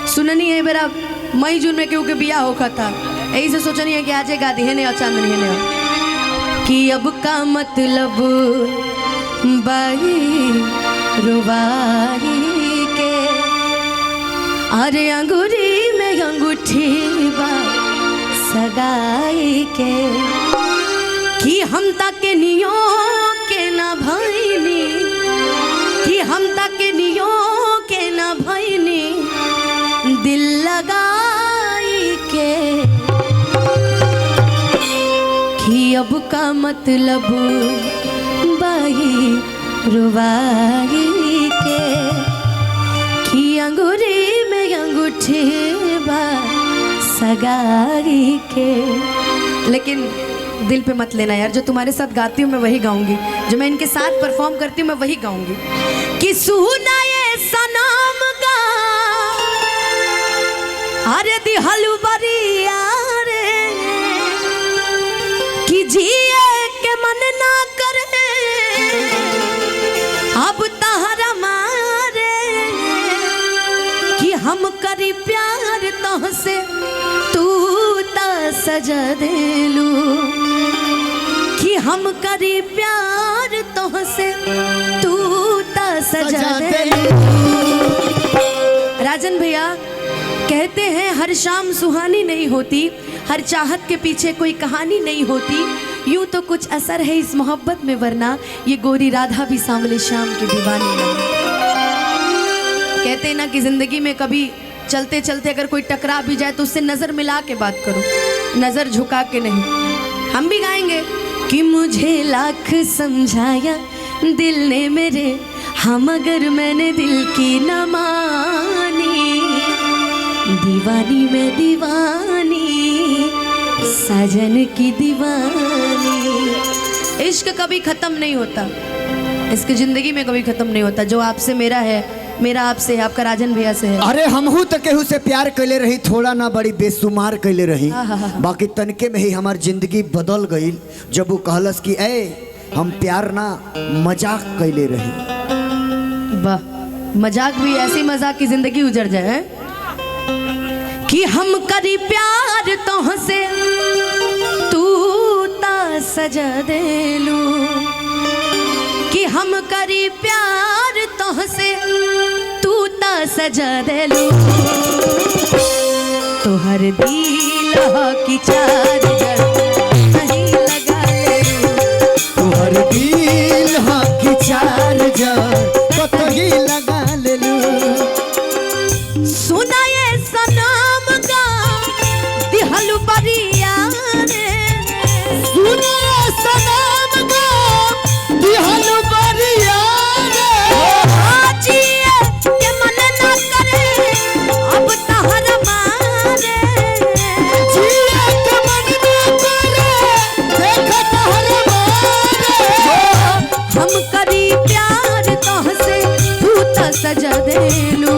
सुननी है बेरा मई जून में क्योंकि बिया होखा था, यही से सोचनी है कि आज गा दी है ने चांदनी है ने कि अब का मतलब बाई रुबाई के अरे अंगूरी में अंगूठी बा सगाई के कि हम तक नियो के ना भईनी कि हम तक नियो के ना भईनी दिल लगाई के कि अब का मतलब बाई रुबाई के कि अंगूरी में अंगूठी बा सगाई के। लेकिन दिल पे मत लेना यार, जो तुम्हारे साथ गाती हूँ मैं वही गाऊंगी, जो मैं इनके साथ परफॉर्म करती हूँ मैं वही गाऊंगी कि सुना ये सनम गा अरे दिहलु बरिया रे कि जिए के मन ना करे अब तहरा मारे कि हम करी प्यार तोहसे तू ता सजा देलू कि हम करी प्यार तोहसे तू ता सजा देलू। राजन भैया कहते हैं हर शाम सुहानी नहीं होती, हर चाहत के पीछे कोई कहानी नहीं होती, यूं तो कुछ असर है इस मोहब्बत में वरना ये गोरी राधा भी सांवले शाम की दीवानी नहीं। कहते हैं ना कि जिंदगी में कभी चलते चलते अगर कोई टकरा भी जाए तो उससे नजर मिला के बात करो, नजर झुका के नहीं। हम भी गाएंगे कि मुझे लाख समझाया दिल ने मेरे, हम अगर मैंने दिल की न मानी दीवानी में दीवानी साजन की दीवानी। इश्क कभी खत्म नहीं होता, इसकी जिंदगी में कभी खत्म नहीं होता। जो आपसे मेरा है, मेरा आपसे है, आपका राजन भैया से है। अरे हमहू तो केहू से प्यार कैले रही, थोड़ा ना बड़ी बेसुमार कैले रही, बाकी तनके में ही हमार जिंदगी बदल गई जब वो कहलस कि ए हम प्यार ना मजाक कैले रही। वाह, मजाक भी ऐसी मजाक की जिंदगी उजड़ जाए है? कि हम करी प्यार तोहसे तू ता सजा देलू कि हम करी प्यार तोहसे तू ता सजा देलू तोहर दिल की चार्जर नहीं लगा लेलू तोहर दिल की चार्जर कतही लगा लेलू। सुना ये सनम गा दिहलु बरिया रे, सुना ये सनम गा दिहलु बरिया रे, जिए के मन ना करे अब तहर मारे जिए के मन ना करे देख तहर मारे। हम करी प्यार तोहसे तू ता सजा देलू,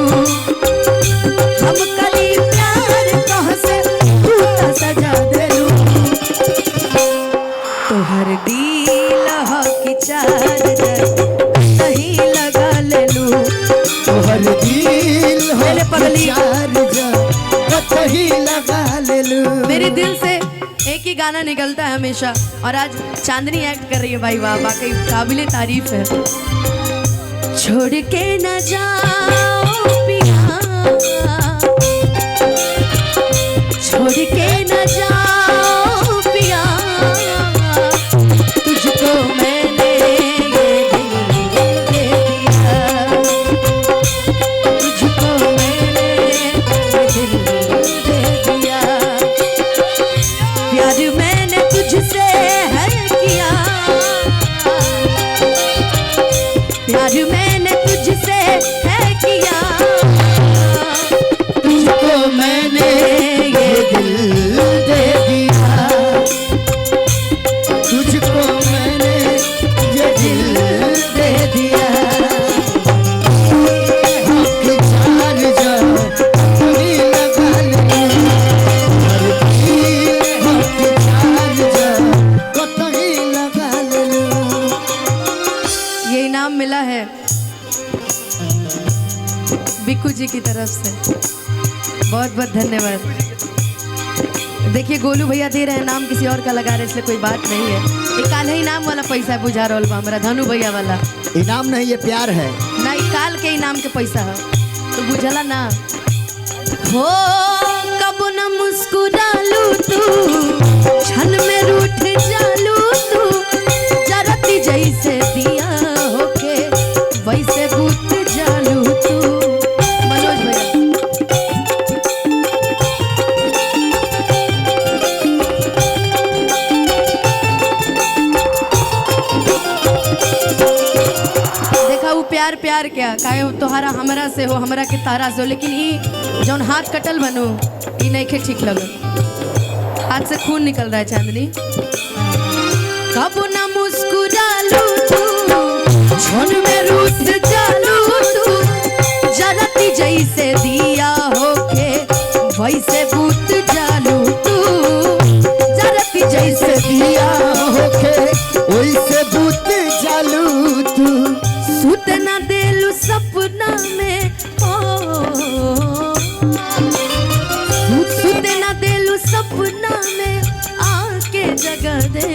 हम करी प्यार तोहसे तू ता सजा देलू तोहर दिल की चार्जर नहीं लगा लेलू तोहर दिल मेरे पगली चार्जर कतही लगा लेलू। मेरे दिल से एक ही गाना निकलता है हमेशा, और आज चांदनी एक्ट कर रही है भाई, वाह वाकई काबिले तारीफ है। छोड़ के न जाओ पिया, छोड़ के न जाओ पिया, तुझको मैंने ये दिल दे दिया, तुझको मैंने ये दिल दे दिया, प्यार मैंने तुझसे है किया, प्यार मैंने तुझसे है किया, तुझको मैंने ये दिल दे दिया, तुझको मैंने ये दिल दे दिया। हक चार्जर कतही लगा लेलू, हक चार्जर कतही लगा लेलू। ये इनाम मिला है बिक्कू जी की तरफ से। बहुत बहुत धन्यवाद। देखिए गोलू भैया दे रहे हैं नाम, किसी और का लगा रहे, इसलिए कोई बात नहीं है। एक काल है इनाम वाला पैसा बुझा रोल बा हमारा धनु भैया वाला। इनाम नहीं, ये प्यार है ना, ई काल के इनाम के पैसा है तो बुझला ना। हो कब न मुस्कुरालू तू, क्षण में रूठ जालू तू, जरती जैसे दिया होके वैसे बुझ जालू तू। मनोज भैया देखा वो प्यार प्यार क्या काहे तोहरा हमरा से हो, हमरा के तारा से हो, लेकिन ई जौन हाथ कटल बनो ई नहीं के ठीक लगल। हाथ से खून निकल रहा है चांदनी। कब ना मुस्कुरालू तू, क्षण में रूठ जालू तू, जरती जैसे दिया होके वैसे बुझ जालू तू, जरती जैसे दिया होके वैसे बुझ जालू तू। सुत ना देलू सपना में, ओ सुत ना देलू सपना में, आके जगह दे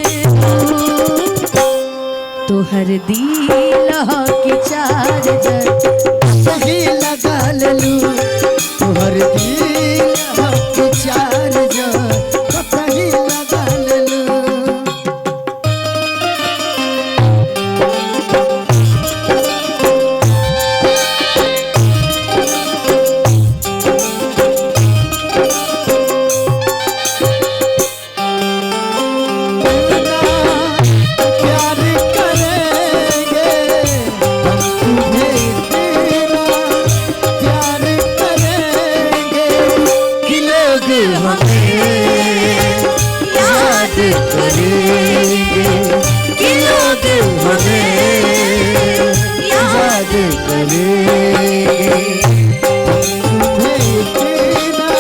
तोहर दिल की चार्जर सही लगा ललू, तोहर दिल की चार्जर सही लगा ललू। प्यार करेंगे हम तुम्हें देना, प्यार करेंगे कि लोग हमें याद करेंगे, कि लोग हमें याद करेंगे। तुम्हें देना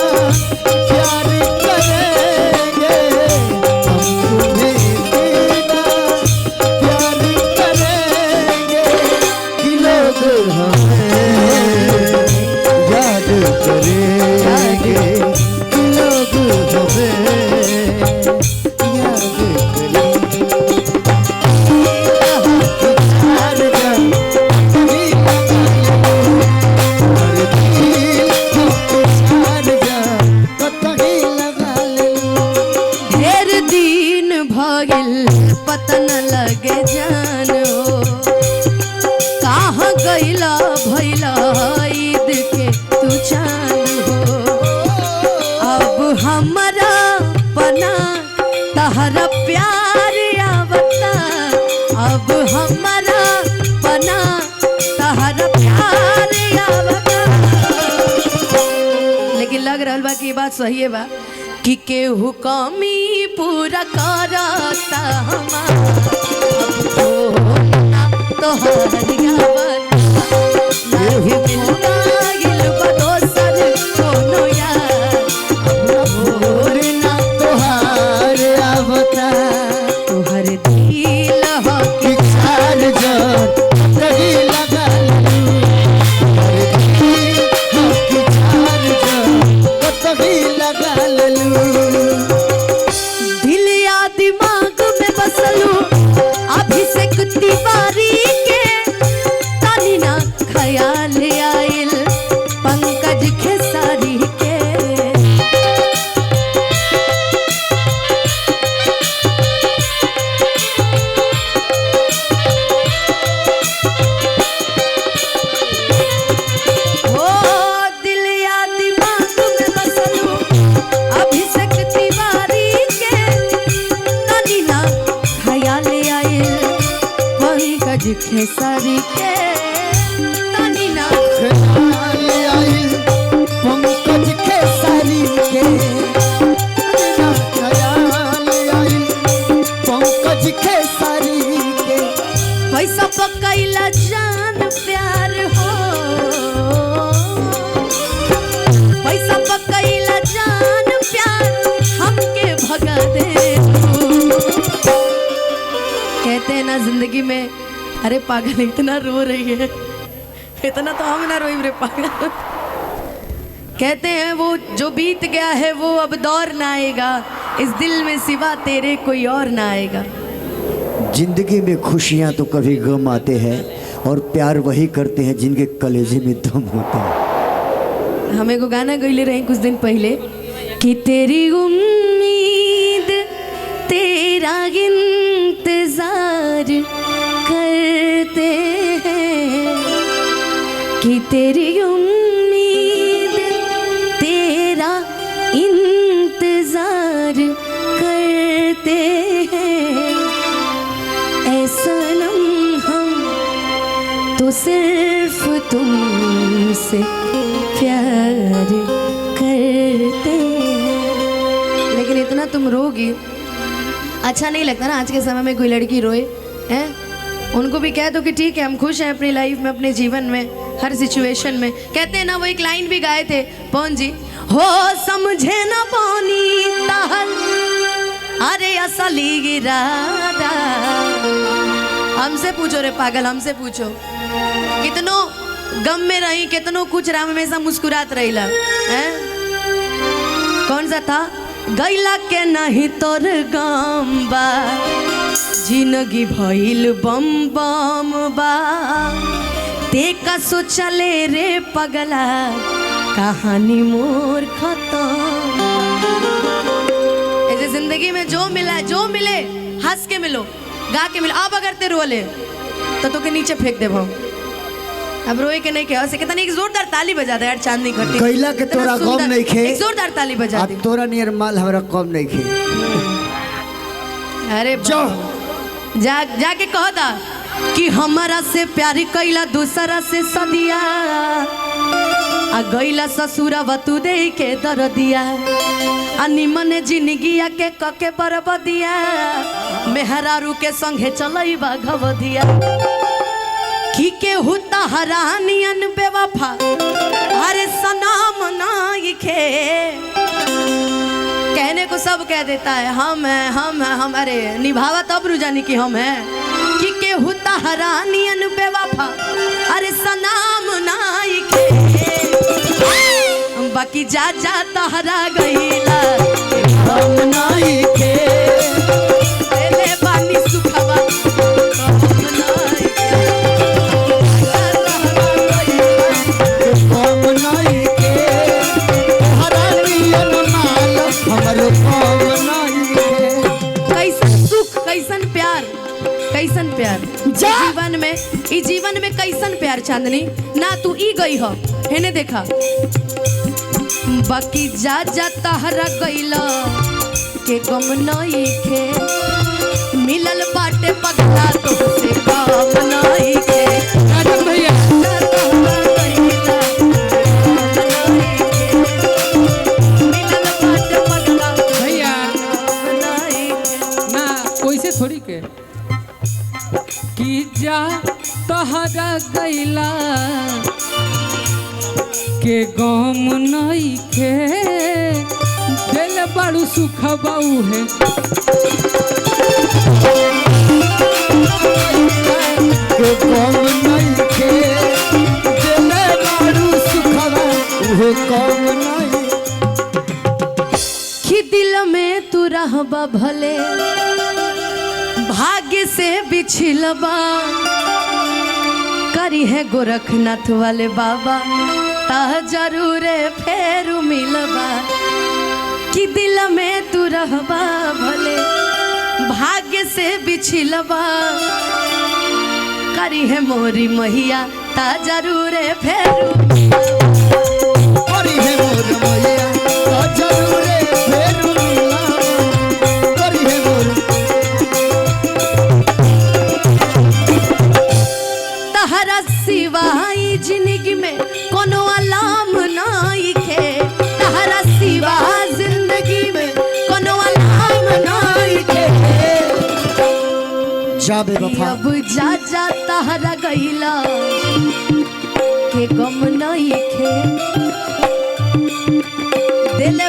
प्यार करेंगे, हम तुम्हें देना प्यार करेंगे कि लोग हमें याद करेंगे, कि लोग हमें याद ढेर दिन भइल पता न लगे जानो, कहाँ गइला भइला ईद के तू जान हो। अब हमरा बना तहरा प्यार आवता, अब हमरा बना तहरा प्यार आवता। लेकिन लग रहा बा कि ये बात सही है बा कि केहू कमी पूरा करता हमार, अब ना तोहर यावत नाही मिलाइल बा दोसर कोनो यार, अब भोर ना तोहार आवता तोहर दिल हो कि चार्जर सही लगा ललू, कि चार्जर सही लगा ललू। दिल या दिमाग में बसलू अभिषेक तिवारी के, तानी ना ख्याल आइल पंकज खेसारी के। ओ दिल या दिमाग में बसलू अभिषेक तिवारी के, तानी ना ख्याल आइल पंकज खेसारी के, तानी ना ख्याल आइल पंकज खेसारी के, ना ख्याल आइल पंकज खेसारी के। पैसा पकैला जान प्यार हो, पैसा पकैला जान प्यार हमके भगा दे। कहते हैं ना जिंदगी में, अरे पागल इतना रो रही है, इतना तो हम ना रोई रे पागल। कहते हैं वो जो बीत गया है वो अब दौर ना आएगा, इस दिल में सिवा तेरे कोई और ना आएगा। जिंदगी में खुशियाँ तो कभी गम आते हैं, और प्यार वही करते हैं जिनके कलेजे में दम होता है। हमें को गाना गईले रहे कुछ दिन पहले कि तेरी उम्मीद तेरा इंतजार करते हैं, कि तेरी उम्मीद तेरा इंतजार करते हैं, ऐसा सनम हम तो सिर्फ तुमसे प्यार करते हैं। लेकिन इतना तुम रोगी, अच्छा नहीं लगता ना आज के समय में कोई लड़की रोए हैं। उनको भी कह दो कि ठीक है हम खुश हैं अपनी लाइफ में, अपने जीवन में, हर सिचुएशन में। कहते हैं ना, वो एक लाइन भी गाए थे पवन जी, हो समझे ना पानी तहल अरे असली इरादा। हमसे पूछो रे पागल, हमसे पूछो कितनो गम में रही, कितनो कुछ राम हमेशा मुस्कुरात रहीला हैं। कौन सा था, गैला के नहीं तोर गम बा, जिंदगी भइल बम बम बा, ते का सोचले रे पगला, कहानी मोर खत्म। ऐसे जिंदगी में जो मिला, जो मिले हंस के मिलो, गा के मिलो। अब अगर ते रोले तो के नीचे फेंक दे भाव। अब रोए के नहीं कहे, कितना एक जोरदार ताली बजा दे यार चांदनी घटी। कैला के तोरा गम नहीं खे, एक जोरदार ताली बजा दे। तोरा नियर माल हमरा कम नहीं खे। अरे जाके कह दा कि हमारा से प्यार कैला दूसरा से सदिया, आ गैला ससुरवा तू दे के दर दिया, आ निमन जिंदगिया के कके बरबदिया, मेहरारू के संगे चलैबा घवदिया। की के हुता हरानियन बेवफा अरे सनाम नाई खे। कहने को सब कह देता है हम हैं हम हैं हम, अरे निभावा तब रुझानी कि हम हैं। कि के हुता हरानियन बेवफा अरे सनाम नाई खे, बाकी जा जा तहरा गईला हम नाई खे, ले बानी सुखवा कैसन प्यार जीवन में, ई जीवन में कैसन प्यार चांदनी ना तू ई गई हो हेने देखा। बाकी जा जा तहरा गईला के गम नई खे, मिलल बाटे पगला तो से गम नई खे। राजन भैया भैया ना वैसे थोड़ी के कि जा तहरा गैला के गम नई खे, दिल बड़ू सुख बाऊ है के गम नहीं खे, दिल बड़ू सुख बाऊ कम नहीं। कि दिल में तू रहबा भले भाग्य से बिछलबा, करी है गोरखनाथ वाले बाबा ता जरूर फेरू मिलबा। कि दिल में तू रहबा भले भाग्य से बिछलबा, करी है मोरी मैया ता जरूर फेरू करी है मोर मैया ता जरूर फेरू मिलबा, करी है मोर तहरा सिवाई जिंदगी में कोनो अलाम नाई खे, तहरा सिवा जिंदगी में कोनो अलाम नाई खे। जा बेवफा अब जा जा तहरा गईला के गम नाई खे, दिल